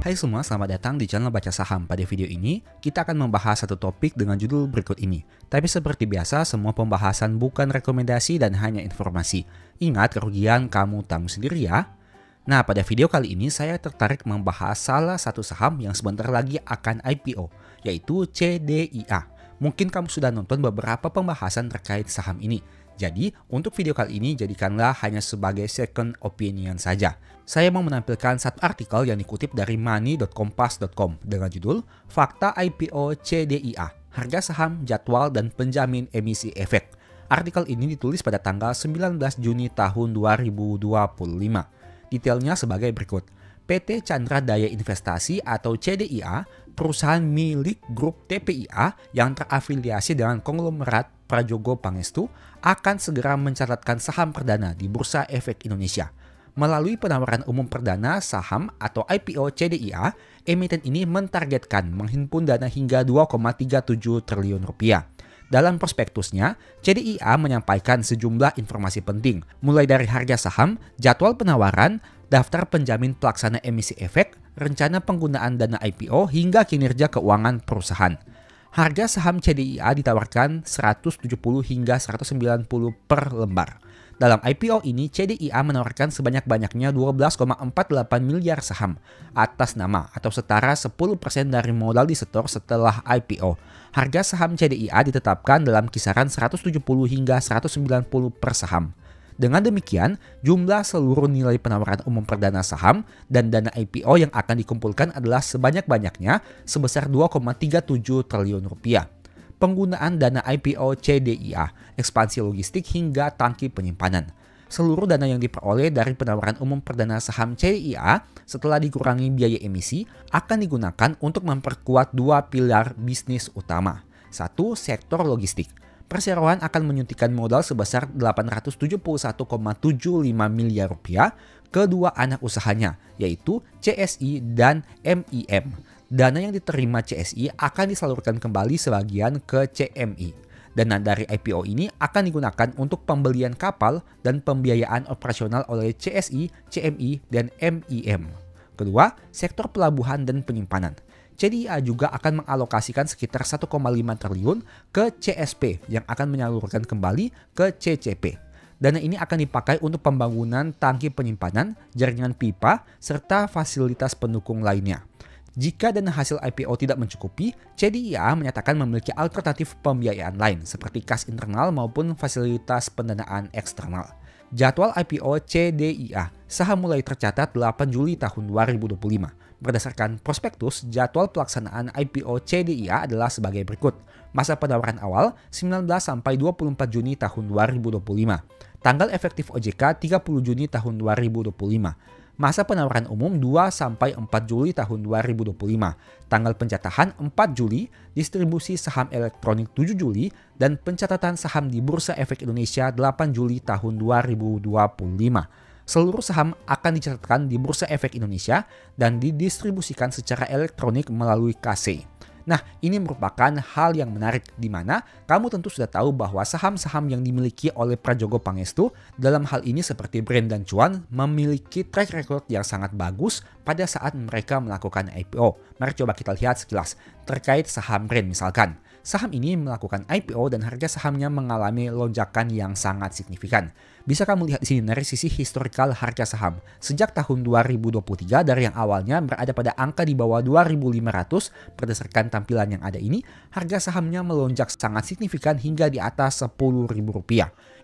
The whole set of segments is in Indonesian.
Hai semua, selamat datang di channel Baca Saham. Pada video ini, kita akan membahas satu topik dengan judul berikut ini. Tapi seperti biasa, semua pembahasan bukan rekomendasi dan hanya informasi. Ingat, kerugian kamu tanggung sendiri ya. Nah, pada video kali ini saya tertarik membahas salah satu saham yang sebentar lagi akan IPO, yaitu CDIA. Mungkin kamu sudah nonton beberapa pembahasan terkait saham ini. Jadi, untuk video kali ini jadikanlah hanya sebagai second opinion saja. Saya mau menampilkan satu artikel yang dikutip dari money.kompas.com dengan judul Fakta IPO CDIA, Harga Saham, Jadwal, dan Penjamin Emisi Efek. Artikel ini ditulis pada tanggal 19 Juni tahun 2025. Detailnya sebagai berikut. PT Chandra Daya Investasi atau CDIA, perusahaan milik grup TPIA yang terafiliasi dengan konglomerat Prajogo Pangestu, akan segera mencatatkan saham perdana di Bursa Efek Indonesia. Melalui penawaran umum perdana saham atau IPO CDIA, emiten ini mentargetkan menghimpun dana hingga 2,37 triliun rupiah. Dalam prospektusnya, CDIA menyampaikan sejumlah informasi penting, mulai dari harga saham, jadwal penawaran, daftar penjamin pelaksana emisi efek, rencana penggunaan dana IPO, hingga kinerja keuangan perusahaan. Harga saham CDIA ditawarkan 170 hingga 190 per lembar. Dalam IPO ini, CDIA menawarkan sebanyak-banyaknya 12,48 miliar saham atas nama atau setara 10% dari modal disetor setelah IPO. Harga saham CDIA ditetapkan dalam kisaran 170 hingga 190 per saham. Dengan demikian, jumlah seluruh nilai penawaran umum perdana saham dan dana IPO yang akan dikumpulkan adalah sebanyak-banyaknya sebesar 2,37 triliun rupiah. Penggunaan dana IPO CDIA, ekspansi logistik hingga tangki penyimpanan. Seluruh dana yang diperoleh dari penawaran umum perdana saham CDIA setelah dikurangi biaya emisi akan digunakan untuk memperkuat dua pilar bisnis utama. Satu, sektor logistik. Perseroan akan menyuntikkan modal sebesar 871,75 miliar rupiah ke dua anak usahanya, yaitu CSI dan MIM. Dana yang diterima CSI akan disalurkan kembali sebagian ke CMI. Dana dari IPO ini akan digunakan untuk pembelian kapal dan pembiayaan operasional oleh CSI, CMI, dan MIM. Kedua, sektor pelabuhan dan penyimpanan. CDIA juga akan mengalokasikan sekitar 1,5 triliun ke CSP yang akan menyalurkan kembali ke CCP. Dana ini akan dipakai untuk pembangunan tangki penyimpanan, jaringan pipa, serta fasilitas pendukung lainnya. Jika dana hasil IPO tidak mencukupi, CDIA menyatakan memiliki alternatif pembiayaan lain seperti kas internal maupun fasilitas pendanaan eksternal. Jadwal IPO CDIA, saham mulai tercatat 8 Juli tahun 2025. Berdasarkan prospektus, jadwal pelaksanaan IPO CDIA adalah sebagai berikut. Masa penawaran awal 19 sampai 24 Juni tahun 2025. Tanggal efektif OJK 30 Juni tahun 2025. Masa penawaran umum 2 sampai 4 Juli tahun 2025. Tanggal pencatahan 4 Juli, distribusi saham elektronik 7 Juli, dan pencatatan saham di Bursa Efek Indonesia 8 Juli tahun 2025. Seluruh saham akan dicatatkan di Bursa Efek Indonesia dan didistribusikan secara elektronik melalui KC. Nah, ini merupakan hal yang menarik di mana kamu tentu sudah tahu bahwa saham-saham yang dimiliki oleh Prajogo Pangestu dalam hal ini seperti Brand dan Cuan memiliki track record yang sangat bagus pada saat mereka melakukan IPO. Mari coba kita lihat sekilas terkait saham Brand misalkan. Saham ini melakukan IPO dan harga sahamnya mengalami lonjakan yang sangat signifikan. Bisa kamu lihat di sini dari sisi historikal harga saham. Sejak tahun 2023 dari yang awalnya berada pada angka di bawah 2.500 berdasarkan tampilan yang ada ini, harga sahamnya melonjak sangat signifikan hingga di atas Rp10.000.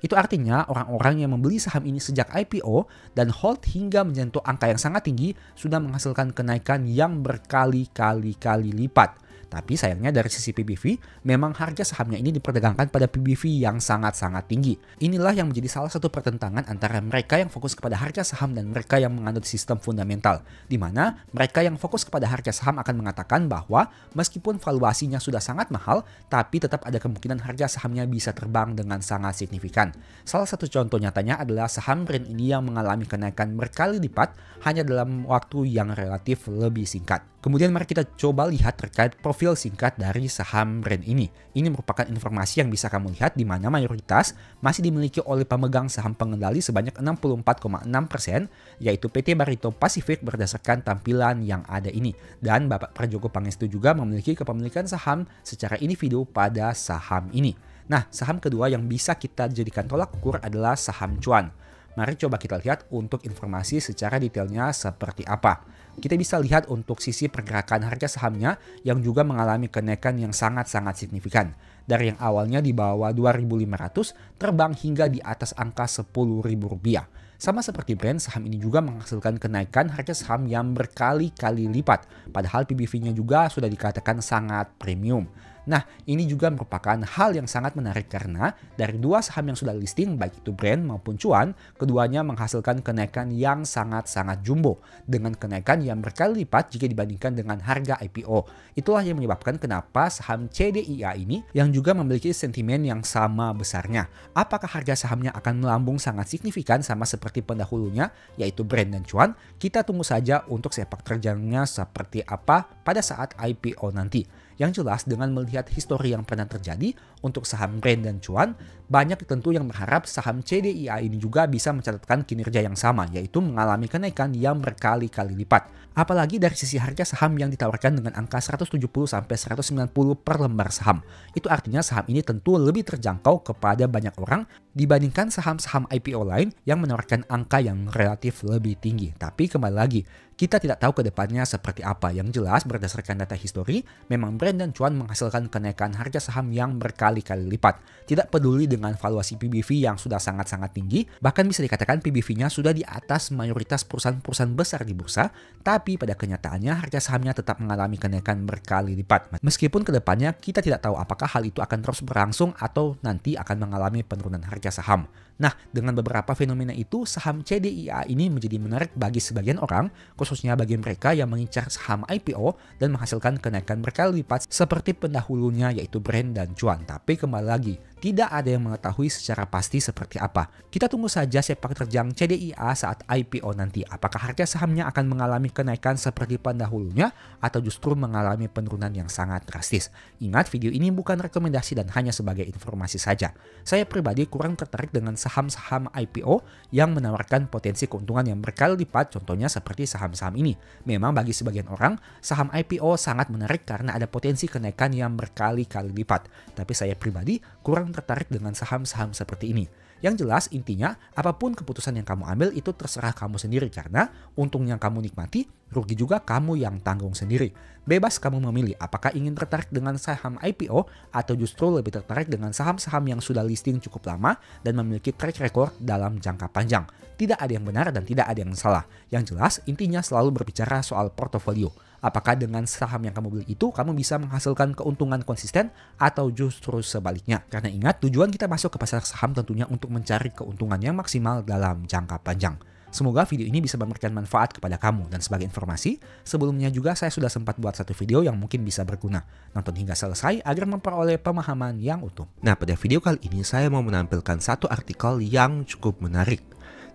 Itu artinya orang-orang yang membeli saham ini sejak IPO dan hold hingga menyentuh angka yang sangat tinggi sudah menghasilkan kenaikan yang berkali-kali lipat. Tapi sayangnya dari sisi PBV, memang harga sahamnya ini diperdagangkan pada PBV yang sangat-sangat tinggi. Inilah yang menjadi salah satu pertentangan antara mereka yang fokus kepada harga saham dan mereka yang menganut sistem fundamental. Di mana mereka yang fokus kepada harga saham akan mengatakan bahwa meskipun valuasinya sudah sangat mahal, tapi tetap ada kemungkinan harga sahamnya bisa terbang dengan sangat signifikan. Salah satu contoh nyatanya adalah saham Brand ini yang mengalami kenaikan berkali lipat hanya dalam waktu yang relatif lebih singkat. Kemudian mari kita coba lihat terkait profil singkat dari saham brand ini. Ini merupakan informasi yang bisa kamu lihat di mana mayoritas masih dimiliki oleh pemegang saham pengendali sebanyak 64,6%, yaitu PT Barito Pacific berdasarkan tampilan yang ada ini. Dan Bapak Prajogo Pangestu juga memiliki kepemilikan saham secara individu pada saham ini. Nah, saham kedua yang bisa kita jadikan tolak ukur adalah saham cuan. Mari coba kita lihat untuk informasi secara detailnya seperti apa. Kita bisa lihat untuk sisi pergerakan harga sahamnya yang juga mengalami kenaikan yang sangat-sangat signifikan. Dari yang awalnya di bawah 2.500 terbang hingga di atas angka Rp10.000. Sama seperti brand, saham ini juga menghasilkan kenaikan harga saham yang berkali-kali lipat. Padahal PBV-nya juga sudah dikatakan sangat premium. Nah, ini juga merupakan hal yang sangat menarik karena dari dua saham yang sudah listing, baik itu brand maupun cuan, keduanya menghasilkan kenaikan yang sangat-sangat jumbo dengan kenaikan yang berkali lipat jika dibandingkan dengan harga IPO. Itulah yang menyebabkan kenapa saham CDIA ini yang juga memiliki sentimen yang sama besarnya. Apakah harga sahamnya akan melambung sangat signifikan sama seperti pendahulunya, yaitu brand dan cuan? Kita tunggu saja untuk sepak terjangnya seperti apa pada saat IPO nanti. Yang jelas dengan melihat histori yang pernah terjadi untuk saham brand dan cuan, banyak tentu yang berharap saham CDIA ini juga bisa mencatatkan kinerja yang sama, yaitu mengalami kenaikan yang berkali-kali lipat. Apalagi dari sisi harga saham yang ditawarkan dengan angka 170-190 per lembar saham. Itu artinya saham ini tentu lebih terjangkau kepada banyak orang dibandingkan saham-saham IPO lain yang menawarkan angka yang relatif lebih tinggi. Tapi kembali lagi, kita tidak tahu ke depannya seperti apa. Yang jelas berdasarkan data histori, memang brand dan cuan menghasilkan kenaikan harga saham yang berkali-kali lipat. Tidak peduli dengan valuasi PBV yang sudah sangat-sangat tinggi, bahkan bisa dikatakan PBV-nya sudah di atas mayoritas perusahaan-perusahaan besar di bursa, tapi pada kenyataannya harga sahamnya tetap mengalami kenaikan berkali lipat. Meskipun ke depannya kita tidak tahu apakah hal itu akan terus berlangsung atau nanti akan mengalami penurunan harga saham. Nah, dengan beberapa fenomena itu, saham CDIA ini menjadi menarik bagi sebagian orang, khususnya bagi mereka yang mengincar saham IPO dan menghasilkan kenaikan berkali lipat seperti pendahulunya yaitu brand dan cuan. Tapi kembali lagi, tidak ada yang mengetahui secara pasti seperti apa. Kita tunggu saja sepak terjang CDIA saat IPO nanti. Apakah harga sahamnya akan mengalami kenaikan seperti pendahulunya atau justru mengalami penurunan yang sangat drastis. Ingat, video ini bukan rekomendasi dan hanya sebagai informasi saja. Saya pribadi kurang tertarik dengan saham-saham IPO yang menawarkan potensi keuntungan yang berkali lipat, contohnya seperti saham-saham ini. Memang bagi sebagian orang, saham IPO sangat menarik karena ada potensi kenaikan yang berkali-kali lipat. Tapi saya pribadi kurang tertarik dengan saham-saham seperti ini. Yang jelas intinya, apapun keputusan yang kamu ambil itu terserah kamu sendiri karena untung yang kamu nikmati, rugi juga kamu yang tanggung sendiri. Bebas kamu memilih apakah ingin tertarik dengan saham IPO atau justru lebih tertarik dengan saham-saham yang sudah listing cukup lama dan memiliki track record dalam jangka panjang. Tidak ada yang benar dan tidak ada yang salah. Yang jelas intinya selalu berbicara soal portofolio. Apakah dengan saham yang kamu beli itu kamu bisa menghasilkan keuntungan konsisten atau justru sebaliknya. Karena ingat, tujuan kita masuk ke pasar saham tentunya untuk mencari keuntungan yang maksimal dalam jangka panjang. Semoga video ini bisa memberikan manfaat kepada kamu. Dan sebagai informasi, sebelumnya juga saya sudah sempat buat satu video yang mungkin bisa berguna. Nonton hingga selesai agar memperoleh pemahaman yang utuh. Nah, pada video kali ini saya mau menampilkan satu artikel yang cukup menarik,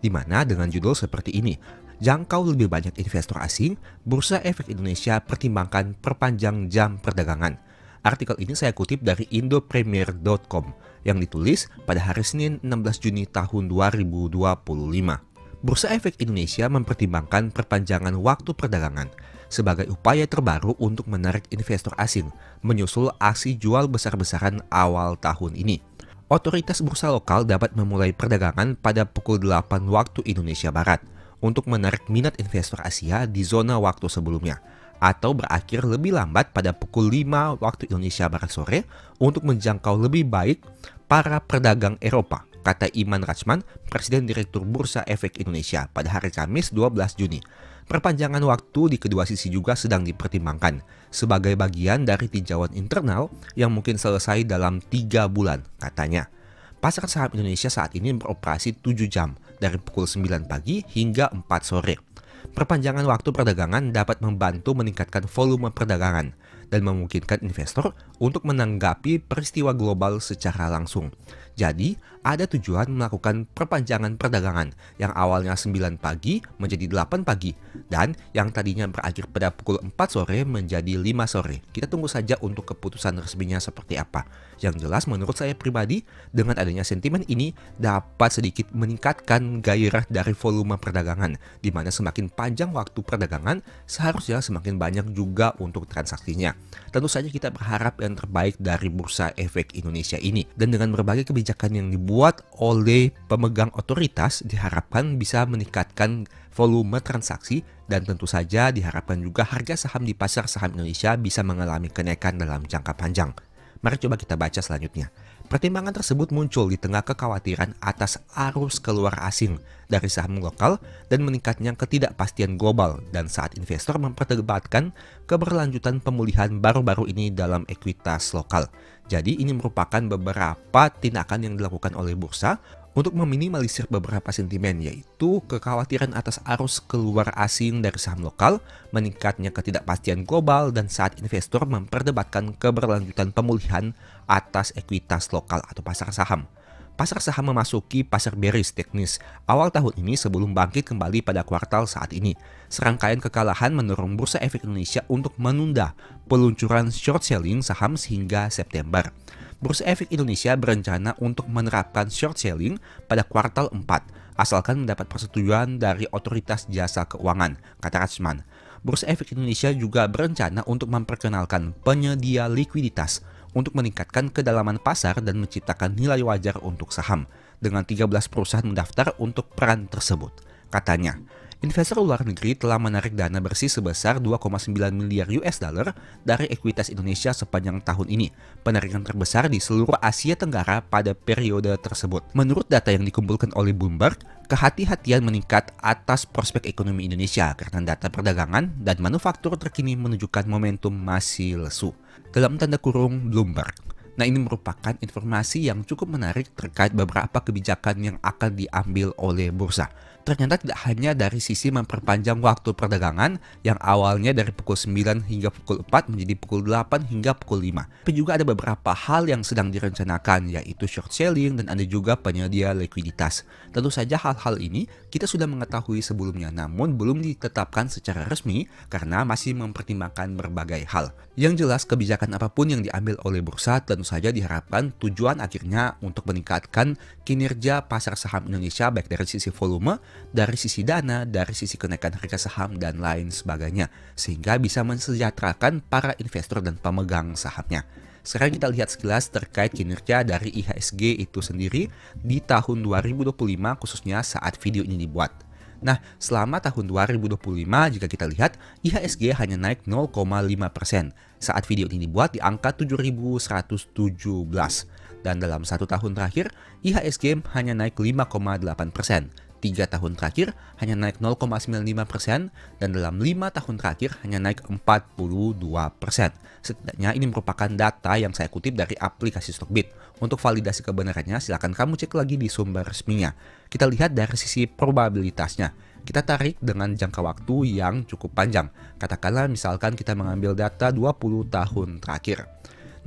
di mana dengan judul seperti ini: jangkau lebih banyak investor asing, Bursa Efek Indonesia pertimbangkan perpanjang jam perdagangan. Artikel ini saya kutip dari indopremier.com yang ditulis pada hari Senin 16 Juni tahun 2025. Bursa Efek Indonesia mempertimbangkan perpanjangan waktu perdagangan sebagai upaya terbaru untuk menarik investor asing menyusul aksi jual besar-besaran awal tahun ini. Otoritas bursa lokal dapat memulai perdagangan pada pukul 8 waktu Indonesia Barat untuk menarik minat investor Asia di zona waktu sebelumnya, atau berakhir lebih lambat pada pukul 5 waktu Indonesia Barat sore untuk menjangkau lebih baik para pedagang Eropa, kata Iman Rachman, Presiden Direktur Bursa Efek Indonesia pada hari Kamis 12 Juni. Perpanjangan waktu di kedua sisi juga sedang dipertimbangkan sebagai bagian dari tinjauan internal yang mungkin selesai dalam 3 bulan, katanya. Pasar saham Indonesia saat ini beroperasi 7 jam dari pukul 9 pagi hingga 4 sore. Perpanjangan waktu perdagangan dapat membantu meningkatkan volume perdagangan dan memungkinkan investor untuk menanggapi peristiwa global secara langsung. Jadi, ada tujuan melakukan perpanjangan perdagangan yang awalnya 9 pagi menjadi 8 pagi dan yang tadinya berakhir pada pukul 4 sore menjadi 5 sore. Kita tunggu saja untuk keputusan resminya seperti apa. Yang jelas menurut saya pribadi, dengan adanya sentimen ini dapat sedikit meningkatkan gairah dari volume perdagangan, di mana semakin panjang waktu perdagangan, seharusnya semakin banyak juga untuk transaksinya. Tentu saja kita berharap yang terbaik dari Bursa Efek Indonesia ini, dan dengan berbagai kebijakan yang dibuat oleh pemegang otoritas diharapkan bisa meningkatkan volume transaksi dan tentu saja diharapkan juga harga saham di pasar saham Indonesia bisa mengalami kenaikan dalam jangka panjang. Mari coba kita baca selanjutnya. Pertimbangan tersebut muncul di tengah kekhawatiran atas arus keluar asing dari saham lokal dan meningkatnya ketidakpastian global dan saat investor memperdebatkan keberlanjutan pemulihan baru-baru ini dalam ekuitas lokal. Jadi ini merupakan beberapa tindakan yang dilakukan oleh bursa untuk meminimalisir beberapa sentimen, yaitu kekhawatiran atas arus keluar asing dari saham lokal, meningkatnya ketidakpastian global, dan saat investor memperdebatkan keberlanjutan pemulihan atas ekuitas lokal atau pasar saham. Pasar saham memasuki pasar bearish teknis awal tahun ini sebelum bangkit kembali pada kuartal saat ini. Serangkaian kekalahan mendorong Bursa Efek Indonesia untuk menunda peluncuran short selling saham sehingga September. Bursa Efek Indonesia berencana untuk menerapkan short selling pada kuartal 4, asalkan mendapat persetujuan dari Otoritas Jasa Keuangan, kata Rachman. Bursa Efek Indonesia juga berencana untuk memperkenalkan penyedia likuiditas untuk meningkatkan kedalaman pasar dan menciptakan nilai wajar untuk saham, dengan 13 perusahaan mendaftar untuk peran tersebut. Katanya, investor luar negeri telah menarik dana bersih sebesar 2,9 miliar US dollar dari ekuitas Indonesia sepanjang tahun ini, penarikan terbesar di seluruh Asia Tenggara pada periode tersebut. Menurut data yang dikumpulkan oleh Bloomberg, kehati-hatian meningkat atas prospek ekonomi Indonesia karena data perdagangan dan manufaktur terkini menunjukkan momentum masih lesu. Dalam tanda kurung Bloomberg. Nah, ini merupakan informasi yang cukup menarik terkait beberapa kebijakan yang akan diambil oleh bursa. Ternyata tidak hanya dari sisi memperpanjang waktu perdagangan yang awalnya dari pukul 9 hingga pukul 4 menjadi pukul 8 hingga pukul 5. Tapi juga ada beberapa hal yang sedang direncanakan, yaitu short selling dan ada juga penyedia likuiditas. Tentu saja hal-hal ini kita sudah mengetahui sebelumnya, namun belum ditetapkan secara resmi karena masih mempertimbangkan berbagai hal. Yang jelas kebijakan apapun yang diambil oleh bursa tentu saja diharapkan tujuan akhirnya untuk meningkatkan kinerja pasar saham Indonesia baik dari sisi volume, dari sisi dana, dari sisi kenaikan harga saham, dan lain sebagainya, sehingga bisa mensejahterakan para investor dan pemegang sahamnya. Sekarang kita lihat sekilas terkait kinerja dari IHSG itu sendiri di tahun 2025 khususnya saat video ini dibuat. Nah, selama tahun 2025 jika kita lihat IHSG hanya naik 0,5% saat video ini dibuat di angka 7.117 dan dalam satu tahun terakhir IHSG hanya naik 5,8%. 3 tahun terakhir hanya naik 0,95% dan dalam 5 tahun terakhir hanya naik 42%. Setidaknya ini merupakan data yang saya kutip dari aplikasi Stockbit. Untuk validasi kebenarannya silakan kamu cek lagi di sumber resminya. Kita lihat dari sisi probabilitasnya. Kita tarik dengan jangka waktu yang cukup panjang. Katakanlah misalkan kita mengambil data 20 tahun terakhir.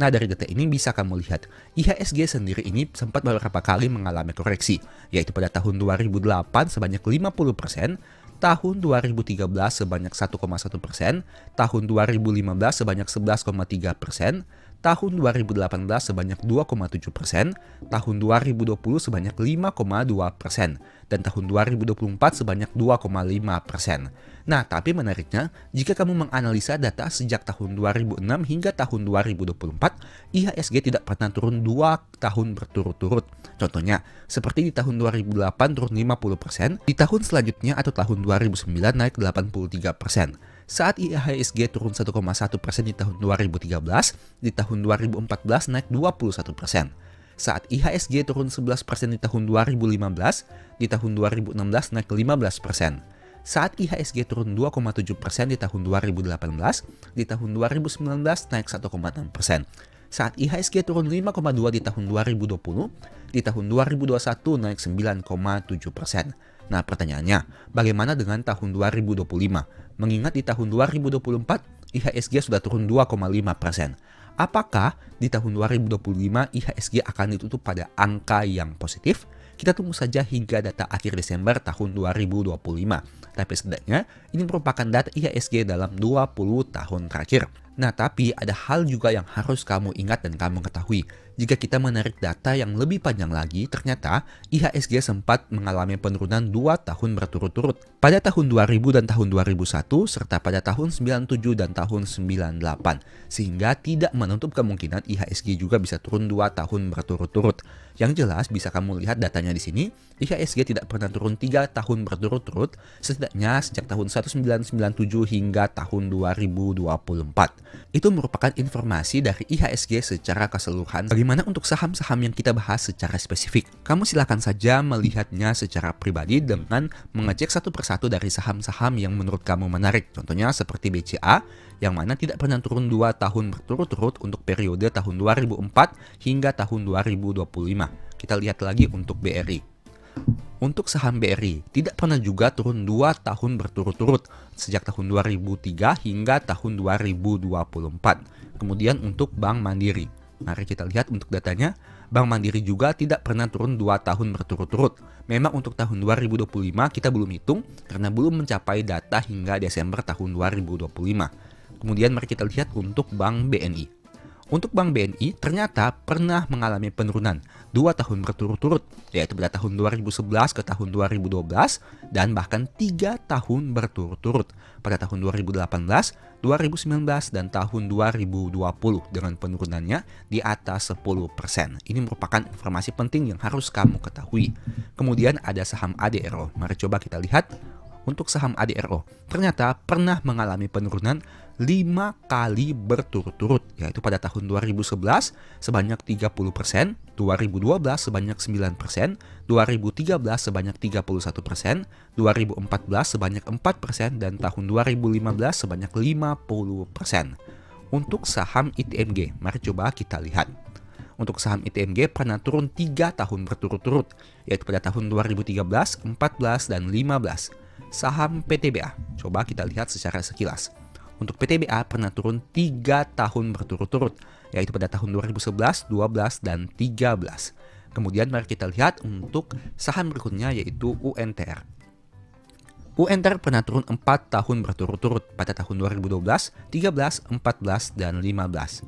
Nah, dari data ini bisa kamu lihat, IHSG sendiri ini sempat beberapa kali mengalami koreksi, yaitu pada tahun 2008 sebanyak 50%, tahun 2013 sebanyak 1,1%, tahun 2015 sebanyak 11,3%, tahun 2018 sebanyak 2,7%, tahun 2020 sebanyak 5,2%, dan tahun 2024 sebanyak 2,5%. Nah, tapi menariknya, jika kamu menganalisa data sejak tahun 2006 hingga tahun 2024, IHSG tidak pernah turun 2 tahun berturut-turut. Contohnya, seperti di tahun 2008 turun 50%, di tahun selanjutnya atau tahun 2009 naik 83%. Saat IHSG turun 1,1% di tahun 2013, di tahun 2014 naik 21%. Saat IHSG turun 11% di tahun 2015, di tahun 2016 naik 15%. Saat IHSG turun 2,7% di tahun 2018, di tahun 2019 naik 1,6%. Saat IHSG turun 5,2 di tahun 2020, di tahun 2021 naik 9,7%. Nah, pertanyaannya, bagaimana dengan tahun 2025? Mengingat di tahun 2024, IHSG sudah turun 2,5%. Apakah di tahun 2025 IHSG akan ditutup pada angka yang positif? Kita tunggu saja hingga data akhir Desember tahun 2025. Tapi setidaknya ini merupakan data IHSG dalam 20 tahun terakhir. Nah, tapi ada hal juga yang harus kamu ingat dan kamu ketahui. Jika kita menarik data yang lebih panjang lagi, ternyata IHSG sempat mengalami penurunan 2 tahun berturut-turut. Pada tahun 2000 dan tahun 2001, serta pada tahun 97 dan tahun 98. Sehingga tidak menutup kemungkinan IHSG juga bisa turun 2 tahun berturut-turut. Yang jelas bisa kamu lihat datanya di sini, IHSG tidak pernah turun 3 tahun berturut-turut, setidaknya sejak tahun 1997 hingga tahun 2024. Itu merupakan informasi dari IHSG secara keseluruhan. Bagaimana untuk saham-saham yang kita bahas secara spesifik? Kamu silakan saja melihatnya secara pribadi dengan mengecek satu persatu dari saham-saham yang menurut kamu menarik. Contohnya seperti BCA, yang mana tidak pernah turun 2 tahun berturut-turut untuk periode tahun 2004 hingga tahun 2025. Kita lihat lagi untuk BRI. Untuk saham BRI, tidak pernah juga turun 2 tahun berturut-turut sejak tahun 2003 hingga tahun 2024. Kemudian untuk Bank Mandiri, mari kita lihat untuk datanya. Bank Mandiri juga tidak pernah turun 2 tahun berturut-turut. Memang untuk tahun 2025 kita belum hitung karena belum mencapai data hingga Desember tahun 2025. Kemudian mari kita lihat untuk Bank BNI. Untuk Bank BNI ternyata pernah mengalami penurunan 2 tahun berturut-turut, yaitu pada tahun 2011 ke tahun 2012 dan bahkan 3 tahun berturut-turut pada tahun 2018, 2019 dan tahun 2020 dengan penurunannya di atas 10%. Ini merupakan informasi penting yang harus kamu ketahui. Kemudian ada saham ADRO. Mari coba kita lihat. Untuk saham ADRO, ternyata pernah mengalami penurunan 5 kali berturut-turut, yaitu pada tahun 2011 sebanyak 30%, 2012 sebanyak 9%, 2013 sebanyak 31%, 2014 sebanyak 4%, dan tahun 2015 sebanyak 50%. Untuk saham ITMG, mari coba kita lihat. Untuk saham ITMG pernah turun 3 tahun berturut-turut, yaitu pada tahun 2013, 14, dan 15. Saham PTBA, coba kita lihat secara sekilas. Untuk PTBA pernah turun 3 tahun berturut-turut, yaitu pada tahun 2011, 12, dan 13. Kemudian mari kita lihat untuk saham berikutnya yaitu UNTR. UNTR pernah turun 4 tahun berturut-turut pada tahun 2012, 13, 14, dan 15.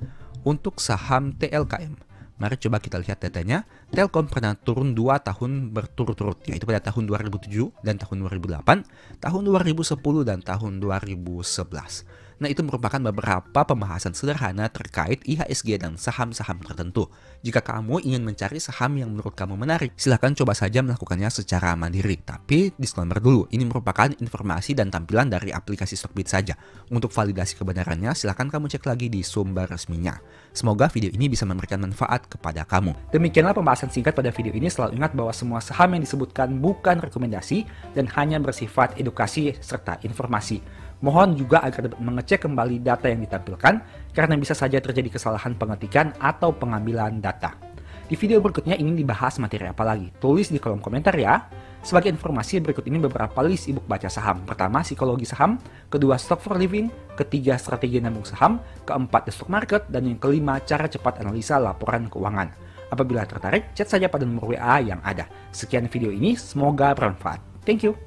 Untuk saham TLKM, mari coba kita lihat datanya. Telkom pernah turun 2 tahun berturut-turut, yaitu pada tahun 2007 dan tahun 2008, tahun 2010 dan tahun 2011. Nah, itu merupakan beberapa pembahasan sederhana terkait IHSG dan saham-saham tertentu. Jika kamu ingin mencari saham yang menurut kamu menarik, silahkan coba saja melakukannya secara mandiri. Tapi disclaimer dulu, ini merupakan informasi dan tampilan dari aplikasi Stockbit saja. Untuk validasi kebenarannya, silahkan kamu cek lagi di sumber resminya. Semoga video ini bisa memberikan manfaat kepada kamu. Demikianlah pembahasan singkat pada video ini. Selalu ingat bahwa semua saham yang disebutkan bukan rekomendasi dan hanya bersifat edukasi serta informasi. Mohon juga agar dapat mengecek kembali data yang ditampilkan karena bisa saja terjadi kesalahan pengetikan atau pengambilan data. Di video berikutnya ingin dibahas materi apa lagi? Tulis di kolom komentar ya. Sebagai informasi, berikut ini beberapa list ebook baca saham. Pertama, psikologi saham. Kedua, stock for living. Ketiga, strategi nabung saham. Keempat, the stock market. Dan yang kelima, cara cepat analisa laporan keuangan. Apabila tertarik, chat saja pada nomor WA yang ada. Sekian video ini, semoga bermanfaat. Thank you.